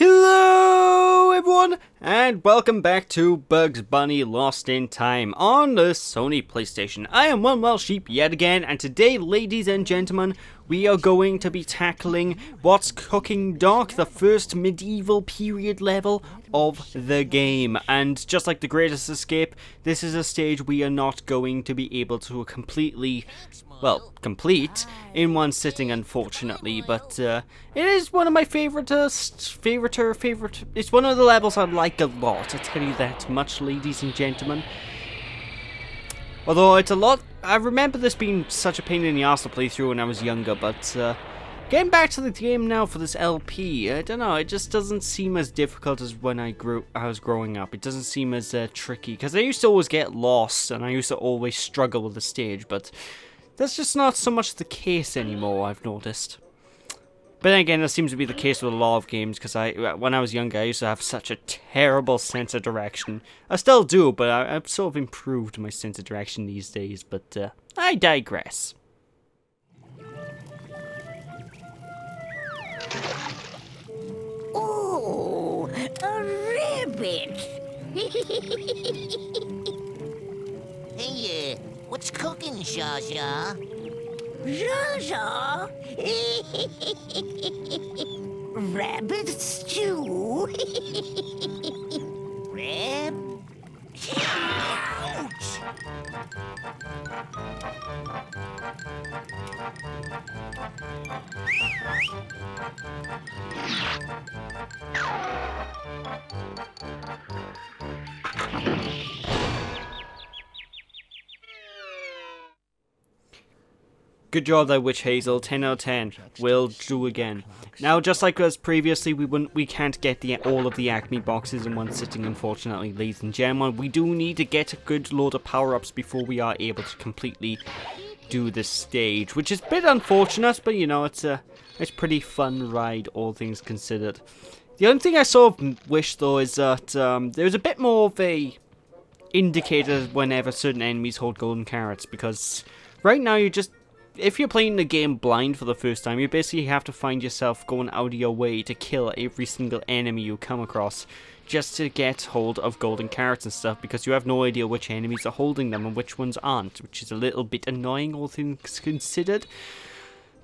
Hello everyone, and welcome back to Bugs Bunny Lost in Time on the Sony PlayStation. I am One Well Sheep yet again, and today, ladies and gentlemen, we are going to be tackling What's Cooking Dark, the first medieval period level of the game. And just like The Greatest Escape, this is a stage we are not going to be able to complete in one sitting, unfortunately, but it is one of my favorite, it's one of the levels I like a lot, I tell you that much, ladies and gentlemen. Although it's a lot, I remember this being such a pain in the arse to play through when I was younger, but getting back to the game now for this LP, I don't know, it just doesn't seem as difficult as when I was growing up. It doesn't seem as tricky, because I used to always get lost, and I used to always struggle with the stage, but that's just not so much the case anymore, I've noticed. But then again, that seems to be the case with a lot of games, because when I was younger, I used to have such a terrible sense of direction. I still do, but I've sort of improved my sense of direction these days, but I digress. Oh, a rabbit! Hey, what's cooking, Zha Zha? Zsa rabbit stew? Rab? Ouch! Good job there, Witch Hazel. 10 out of 10. Will do again. Now, just like as previously, we can't get all of the Acme boxes in one sitting, unfortunately, ladies and gentlemen. We do need to get a good load of power-ups before we are able to completely do this stage, which is a bit unfortunate, but you know, it's pretty fun ride, all things considered. The only thing I sort of wish, though, is that there's a bit more of a indicator whenever certain enemies hold golden carrots, because right now if you're playing the game blind for the first time, you basically have to find yourself going out of your way to kill every single enemy you come across just to get hold of golden carrots and stuff, because you have no idea which enemies are holding them and which ones aren't, which is a little bit annoying, all things considered.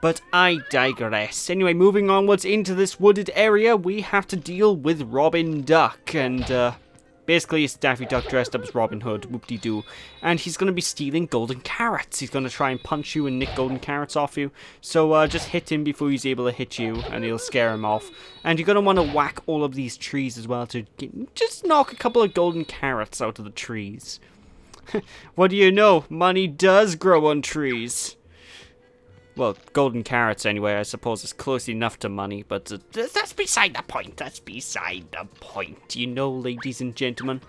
But I digress. Anyway, moving onwards into this wooded area, we have to deal with Robin Duck, and basically, it's Daffy Duck dressed up as Robin Hood, whoop-de-doo, and he's going to be stealing golden carrots. He's going to try and punch you and nick golden carrots off you, so just hit him before he's able to hit you, and he'll scare him off. And you're going to want to whack all of these trees as well to just knock a couple of golden carrots out of the trees. What do you know? Money does grow on trees. Well, golden carrots anyway, I suppose it's close enough to money, but that's beside the point. That's beside the point, you know, ladies and gentlemen.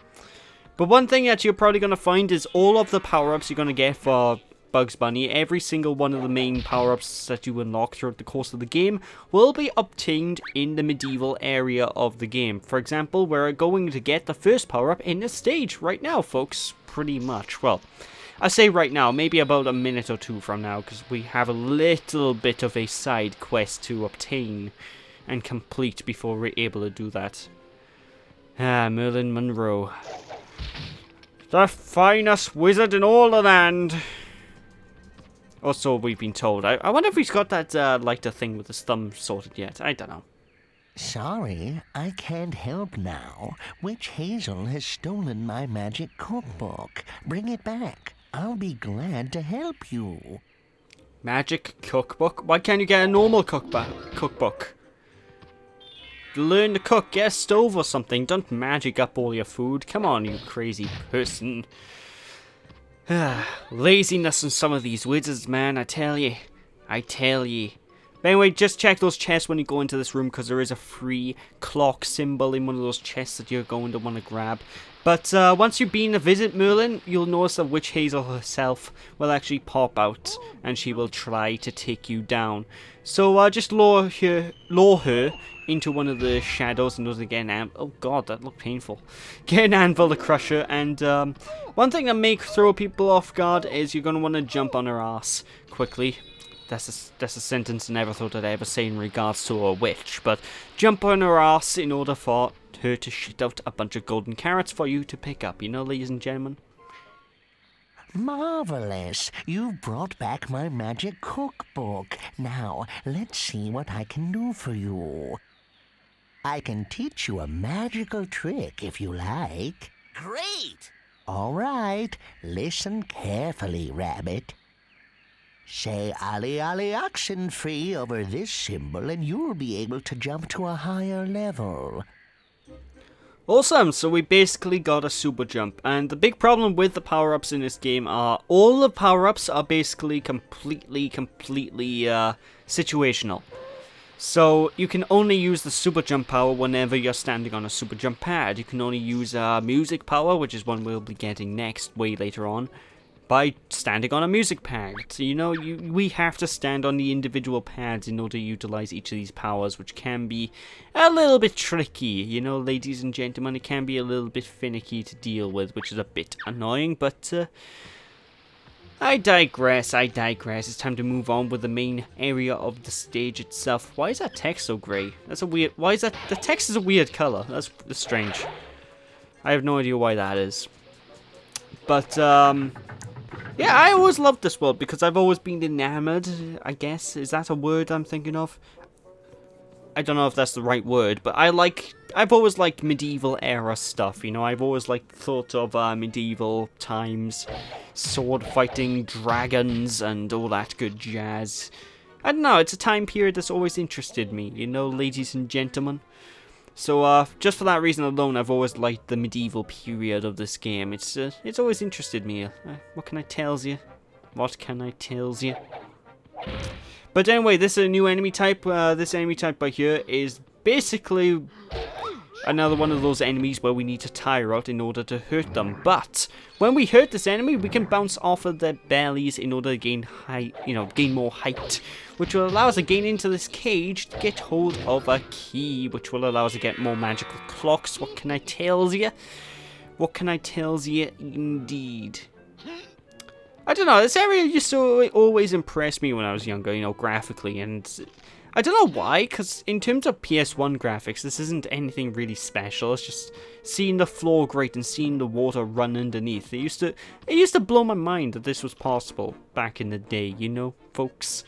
But one thing that you're probably going to find is all of the power-ups you're going to get for Bugs Bunny, every single one of the main power-ups that you unlock throughout the course of the game, will be obtained in the medieval area of the game. For example, we're going to get the first power-up in this stage right now, folks, pretty much. Well, I say right now, maybe about a minute or two from now, because we have a little bit of a side quest to obtain and complete before we're able to do that. Ah, Merlin Monroe. The finest wizard in all the land. Or so we've been told. I wonder if he's got that lighter thing with his thumb sorted yet. I don't know. Sorry, I can't help now. Witch Hazel has stolen my magic cookbook. Bring it back. I'll be glad to help you. Magic cookbook? Why can't you get a normal cookbook? Learn to cook, get a stove or something. Don't magic up all your food. Come on, you crazy person. Laziness in some of these wizards, man, I tell ye. I tell ye. But anyway, just check those chests when you go into this room, because there is a free clock symbol in one of those chests that you're going to want to grab. But once you've been to visit Merlin, you'll notice that Witch Hazel herself will actually pop out, and she will try to take you down. So just lure her into one of the shadows and get an anvil. Oh god, that looked painful. Get an anvil to crush her, and one thing that may throw people off guard is you're going to want to jump on her ass quickly. that's a sentence I never thought I'd ever say in regards to a witch, but jump on her ass in order for her to shit out a bunch of golden carrots for you to pick up, you know, ladies and gentlemen? Marvelous! You've brought back my magic cookbook. Now, let's see what I can do for you. I can teach you a magical trick if you like. Great! All right, listen carefully, Rabbit. Say "Ali Ali Oxenfree" over this symbol and you'll be able to jump to a higher level. Awesome, so we basically got a super jump, and the big problem with the power-ups in this game are all the power-ups are basically completely situational. So you can only use the super jump power whenever you're standing on a super jump pad. You can only use music power, which is one we'll be getting next, way later on, by standing on a music pad. So, you know, we have to stand on the individual pads in order to utilize each of these powers, which can be a little bit tricky, you know, ladies and gentlemen. It can be a little bit finicky to deal with, which is a bit annoying, but I digress. It's time to move on with the main area of the stage itself. Why is that text so grey? That's a weird... Why is that... The text is a weird colour. That's strange. I have no idea why that is. But, yeah, I always loved this world because I've always been enamored, I guess. Is that a word I'm thinking of? I don't know if that's the right word, but I've always liked medieval era stuff, you know. I've always thought of medieval times, sword fighting, dragons, and all that good jazz. I don't know, it's a time period that's always interested me, you know, ladies and gentlemen. So, just for that reason alone, I've always liked the medieval period of this game. It's always interested me. What can I tell you? What can I tell you? But anyway, this is a new enemy type. This enemy type by here is basically another one of those enemies where we need to tire out in order to hurt them. But when we hurt this enemy, we can bounce off of their bellies in order to gain height, you know, gain more height, which will allow us to gain into this cage to get hold of a key, which will allow us to get more magical clocks. What can I tell you? What can I tell you, indeed? I don't know, this area used to always impress me when I was younger, you know, graphically, and I don't know why, because in terms of PS1 graphics, this isn't anything really special. It's just seeing the floor grate and seeing the water run underneath. It used to blow my mind that this was possible back in the day, you know, folks.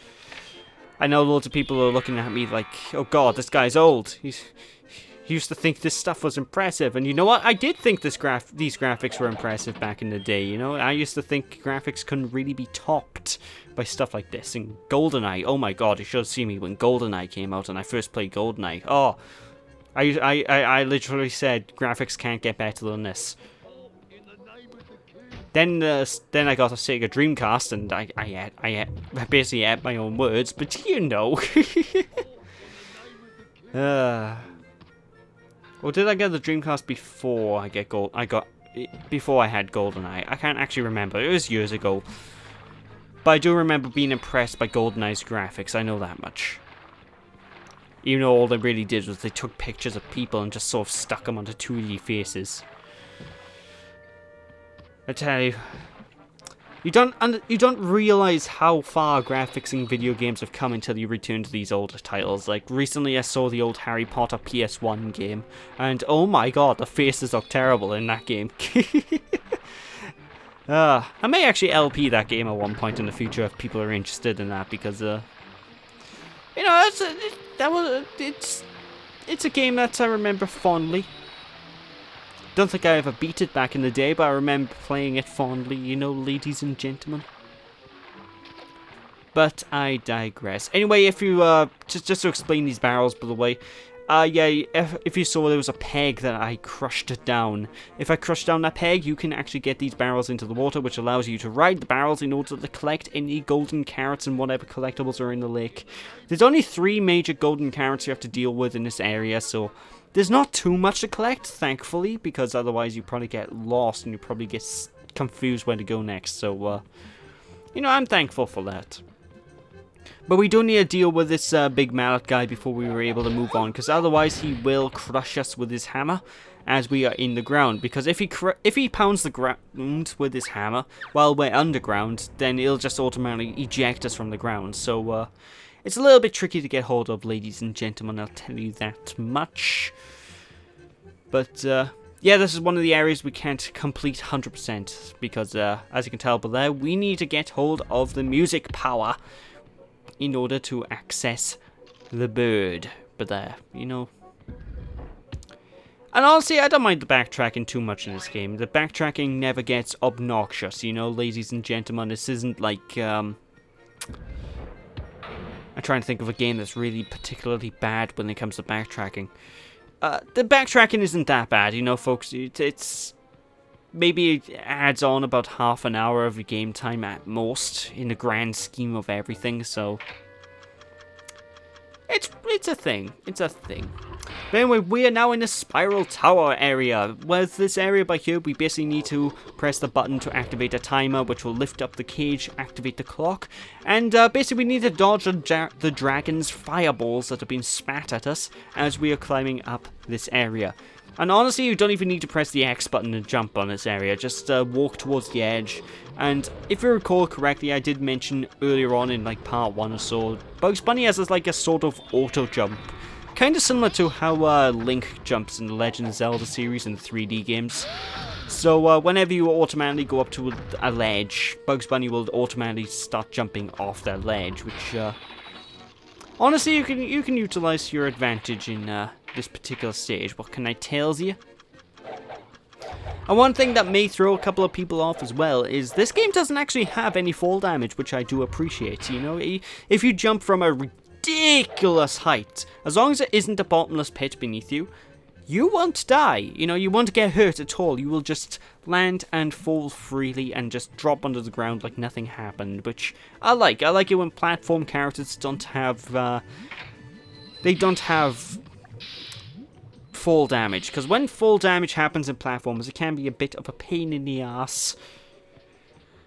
I know loads of people are looking at me like, oh god, this guy's old. He used to think this stuff was impressive, and you know what? I did think these graphics were impressive back in the day, you know? I used to think graphics couldn't really be topped by stuff like this. And GoldenEye, oh my god, you should have seen me when GoldenEye came out and I first played GoldenEye. Oh, I literally said graphics can't get better than this. Then I got a Sega Dreamcast, and I basically ate my own words, but you know. Or did I get the Dreamcast before before I had GoldenEye? I can't actually remember. It was years ago. But I do remember being impressed by GoldenEye's graphics. I know that much. Even though all they really did was they took pictures of people and just sort of stuck them onto 2D faces. I tell you, you don't realize how far graphics in video games have come until you return to these older titles. Like recently, I saw the old Harry Potter PS1 game, and oh my god, the faces look terrible in that game. I may actually LP that game at one point in the future if people are interested in that, because you know, it's a game that I remember fondly. Don't think I ever beat it back in the day, but I remember playing it fondly, you know, ladies and gentlemen. But I digress. Anyway, if you, just to explain these barrels, by the way, yeah, if you saw there was a peg that I crushed down. If I crush down that peg, you can actually get these barrels into the water, which allows you to ride the barrels in order to collect any golden carrots and whatever collectibles are in the lake. There's only 3 major golden carrots you have to deal with in this area, so there's not too much to collect, thankfully, because otherwise you probably get lost and you probably get confused where to go next. So, you know, I'm thankful for that. But we do need to deal with this big mallet guy before we were able to move on, because otherwise he will crush us with his hammer as we are in the ground. Because if he pounds the ground with his hammer while we're underground, then it'll just automatically eject us from the ground. So it's a little bit tricky to get hold of, ladies and gentlemen, I'll tell you that much. But yeah, this is one of the areas we can't complete 100%, because as you can tell by there, we need to get hold of the music power in order to access the bird. But there, you know. And honestly, I don't mind the backtracking too much in this game. The backtracking never gets obnoxious, you know, ladies and gentlemen. This isn't like, I'm trying to think of a game that's really particularly bad when it comes to backtracking. The backtracking isn't that bad, you know, folks. It's maybe it adds on about half an hour of your game time at most in the grand scheme of everything, so it's a thing. It's a thing. But anyway, we are now in the spiral tower area. With this area by here, we basically need to press the button to activate a timer, which will lift up the cage, activate the clock, and basically we need to dodge the dragon's fireballs that have been spat at us as we are climbing up this area. And honestly, you don't even need to press the X button to jump on this area. Just walk towards the edge. And if you recall correctly, I did mention earlier on in like part 1 or so, Bugs Bunny has like a sort of auto jump. Kind of similar to how Link jumps in the Legend of Zelda series in the 3D games. So whenever you automatically go up to a ledge, Bugs Bunny will automatically start jumping off that ledge, which honestly you can utilize your advantage in this particular stage. What can I tell you? And one thing that may throw a couple of people off as well is this game doesn't actually have any fall damage, which I do appreciate. You know, if you jump from a ridiculous height, as long as it isn't a bottomless pit beneath you, you won't die. You know, you won't get hurt at all. You will just land and fall freely and just drop under the ground like nothing happened, which I like. I like it when platform characters don't have fall damage, because when fall damage happens in platformers, it can be a bit of a pain in the ass.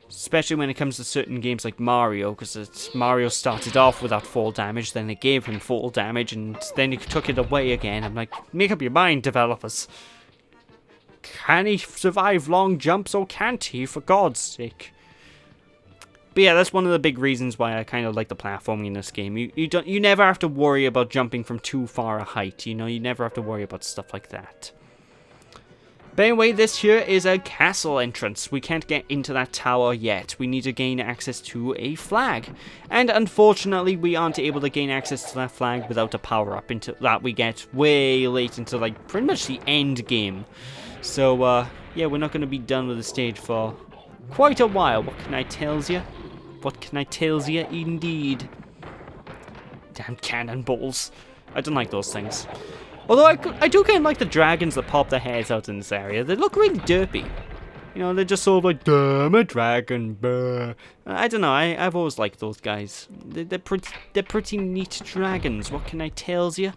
Especially when it comes to certain games like Mario, because Mario started off without fall damage, then they gave him fall damage, and then you took it away again. I'm like, make up your mind, developers. Can he survive long jumps, or can't he, for God's sake? But yeah, that's one of the big reasons why I kind of like the platforming in this game. You never have to worry about jumping from too far a height, you know, you never have to worry about stuff like that. But anyway, this here is a castle entrance. We can't get into that tower yet. We need to gain access to a flag. And unfortunately, we aren't able to gain access to that flag without a power-up into that we get way late into, like, pretty much the end game. So, yeah, we're not going to be done with the stage for quite a while. What can I tell you? What can I tell you, indeed? Damn cannonballs. I don't like those things. Although I do kind of like the dragons that pop their heads out in this area. They look really derpy. You know, they're just sort of like, damn, a dragon, brr. I don't know, I've always liked those guys. They're pretty neat dragons, what can I tell you?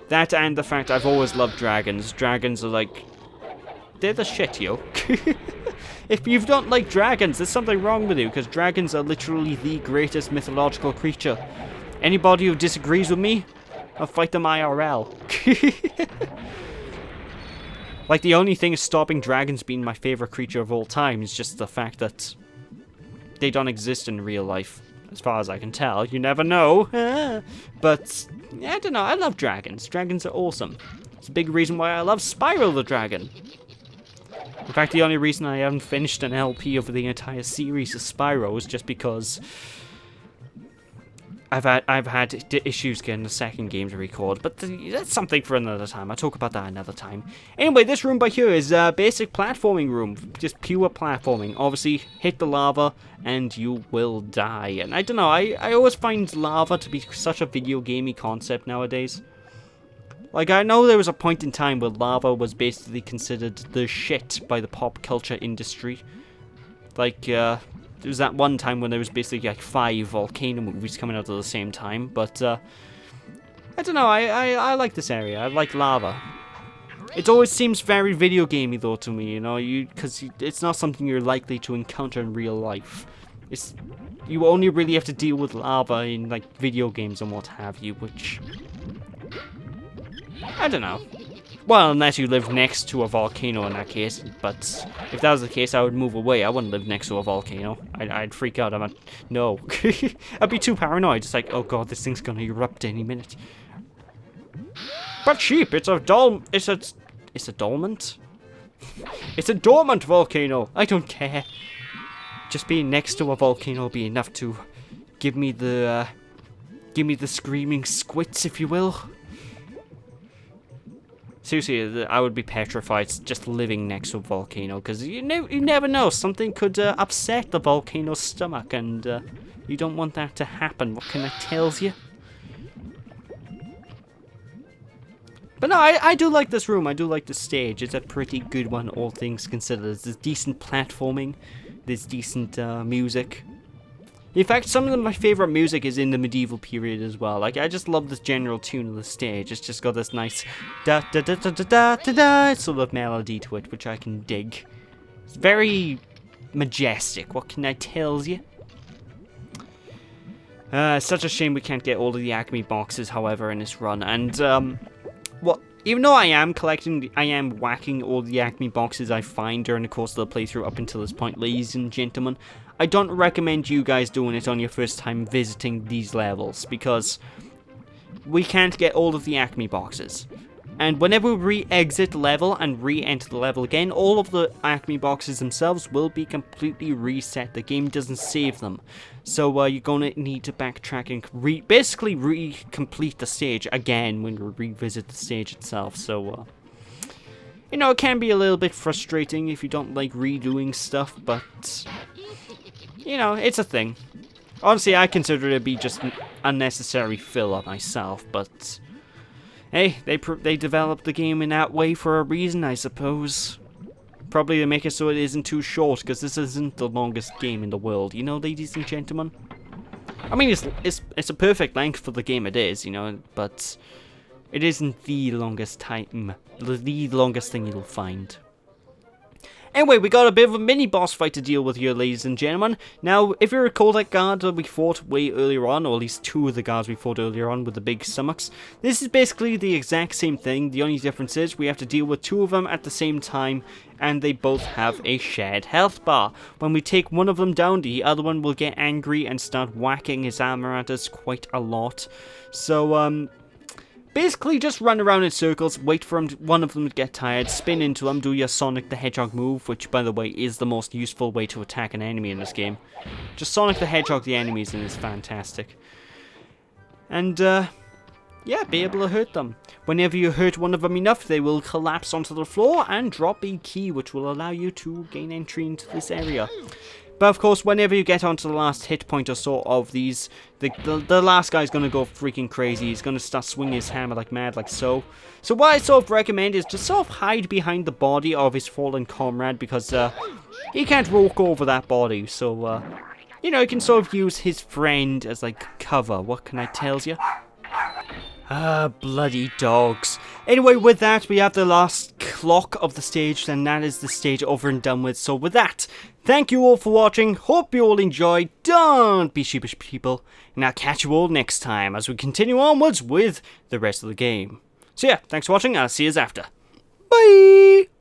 That and the fact I've always loved dragons. Dragons are like, they're the shit, yo. If you don't like dragons, there's something wrong with you, because dragons are literally the greatest mythological creature. Anybody who disagrees with me, I'll fight them IRL. Like, the only thing stopping dragons being my favorite creature of all time is just the fact that they don't exist in real life. As far as I can tell. You never know. But, I don't know. I love dragons. Dragons are awesome. It's a big reason why I love Spyro the Dragon. In fact, the only reason I haven't finished an LP over the entire series of Spyro is just because I've had issues getting the second game to record, but that's something for another time. I'll talk about that another time. Anyway, this room by here is a basic platforming room, just pure platforming. Obviously, hit the lava and you will die. And I don't know, I always find lava to be such a video gamey concept nowadays. Like, I know there was a point in time where lava was basically considered the shit by the pop culture industry. Like, there was that one time when there was basically like 5 volcano movies coming out at the same time, but I don't know, I like this area. I like lava. It always seems very video gamey though to me, you know, because it's not something you're likely to encounter in real life. You only really have to deal with lava in like video games and what have you, which I don't know. Well, unless you live next to a volcano in that case, but if that was the case, I would move away. I wouldn't live next to a volcano. I'd freak out. No. I'd be too paranoid. It's like, oh god, this thing's gonna erupt any minute. But sheep, it's a dormant. It's a dormant volcano. I don't care. Just being next to a volcano will be enough to give me the screaming squits, if you will. Seriously, I would be petrified just living next to a volcano, because you never know, something could upset the volcano's stomach, and you don't want that to happen. What can I tell you? But no, I do like this room. I do like the stage. It's a pretty good one, all things considered. There's decent platforming. There's decent music. In fact, some of my favorite music is in the medieval period as well. Like, I just love this general tune of the stage. It's just got this nice da-da-da-da-da-da-da sort of melody to it, which I can dig. It's very majestic. What can I tell you? It's such a shame we can't get all of the Acme boxes, however, in this run. And, well, even though I am whacking all the Acme boxes I find during the course of the playthrough up until this point, ladies and gentlemen, I don't recommend you guys doing it on your first time visiting these levels, because we can't get all of the Acme boxes. And whenever we re-exit the level and re-enter the level again, all of the Acme boxes themselves will be completely reset. The game doesn't save them. So you're going to need to backtrack and basically re-complete the stage again when we revisit the stage itself. So, you know, it can be a little bit frustrating if you don't like redoing stuff, but, you know, it's a thing. Honestly, I consider it to be just unnecessary filler myself, but hey, they developed the game in that way for a reason, I suppose. Probably to make it so it isn't too short, because this isn't the longest game in the world, you know, ladies and gentlemen? I mean, it's a perfect length for the game it is, you know, but it isn't the longest time, the longest thing you'll find. Anyway, we got a bit of a mini-boss fight to deal with here, ladies and gentlemen. Now, if you recall that guard that we fought way earlier on, or at least two of the guards we fought earlier on with the big stomachs, this is basically the exact same thing. The only difference is we have to deal with two of them at the same time, and they both have a shared health bar. When we take one of them down, the other one will get angry and start whacking his armor at us quite a lot. So, basically, just run around in circles, wait for one of them to get tired, spin into them, do your Sonic the Hedgehog move, which, by the way, is the most useful way to attack an enemy in this game. Just Sonic the Hedgehog the enemies, and it's fantastic. And, yeah, be able to hurt them. Whenever you hurt one of them enough, they will collapse onto the floor and drop a key, which will allow you to gain entry into this area. But of course, whenever you get onto the last hit point or so of these, the last guy's going to go freaking crazy. He's going to start swinging his hammer like mad, like so. So what I sort of recommend is just sort of hide behind the body of his fallen comrade, because he can't walk over that body. So, you know, you can sort of use his friend as like cover. What can I tell you? Ah, bloody dogs. Anyway, with that, we have the last clock of the stage, and that is the stage over and done with. So with that, thank you all for watching. Hope you all enjoyed. Don't be sheepish, people. And I'll catch you all next time as we continue onwards with the rest of the game. So yeah, thanks for watching. I'll see you after. Bye!